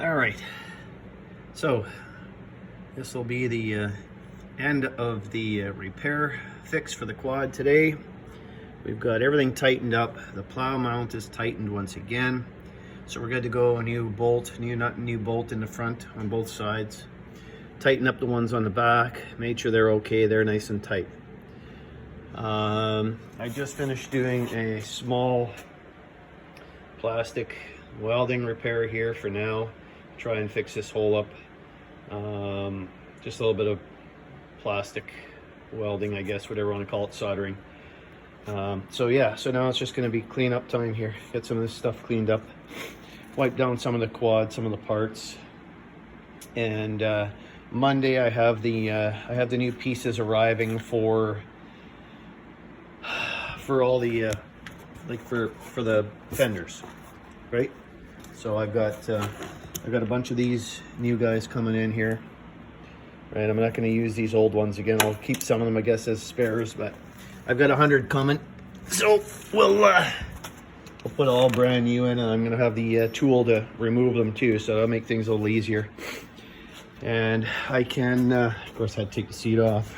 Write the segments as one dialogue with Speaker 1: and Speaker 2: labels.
Speaker 1: All right, so this will be the end of the repair fix for the quad today. We've got everything tightened up. The plow mount is tightened once again, so we're good to go. A new bolt, new nut, new bolt in the front on both sides. Tighten up the ones on the back, made sure they're okay, they're nice and tight. I just finished doing a small plastic welding repair here for now. Try and fix this hole up. Just a little bit of plastic welding, I guess, whatever you want to call it, soldering. So yeah, so now it's just going to be clean up time here. Get some of this stuff cleaned up, wipe down some of the quad, some of the parts, and Monday I have the new pieces arriving for all the for the fenders, right? So I've got a bunch of these new guys coming in here, right? I'm not going to use these old ones again. I'll keep some of them, I guess, as spares, but I've got 100 coming, so we'll put all brand new in, and I'm going to have the tool to remove them too, so that'll make things a little easier. And I can, of course, I had to take the seat off.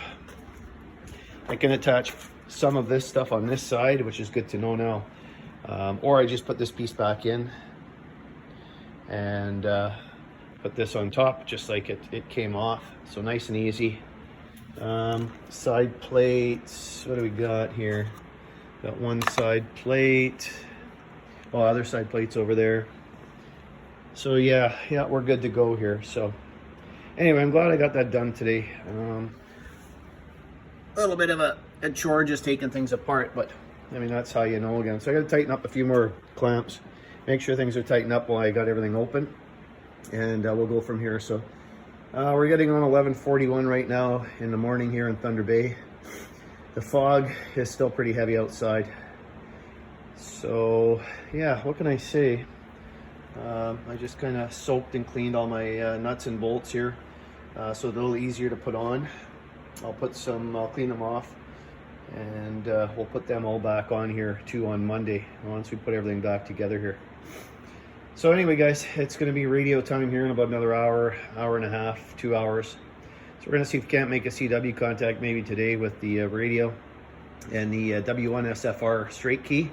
Speaker 1: I can attach some of this stuff on this side, which is good to know now, or I just put this piece back in and put this on top just like it came off, so nice and easy. Side plates, what do we got here? Got one side plate, other side plates over there. So yeah, we're good to go here. So anyway, I'm glad I got that done today. A little bit of a chore just taking things apart, but I mean, that's how you know again. So I got to tighten up a few more clamps, make sure things are tightened up while I got everything open, and we'll go from here. So we're getting on 11:41 right now in the morning here in Thunder Bay. The fog is still pretty heavy outside. So yeah, what can I say? I just kind of soaked and cleaned all my nuts and bolts here, so it's a little easier to put on. I'll clean them off, and we'll put them all back on here too on Monday once we put everything back together here. So anyway, guys, it's going to be radio time here in about another hour and a half, 2 hours. So we're going to see if we can't make a CW contact maybe today with the radio and the W1 SFR straight key.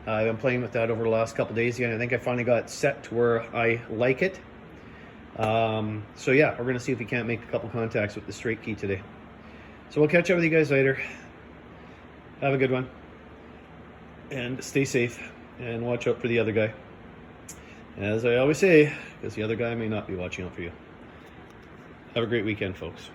Speaker 1: I've been playing with that over the last couple days again. I think I finally got it set to where I like it. So yeah, we're going to see if we can't make a couple contacts with the straight key today. So we'll catch up with you guys later. Have a good one, and stay safe, and watch out for the other guy, as I always say, because the other guy may not be watching out for you. Have a great weekend, folks.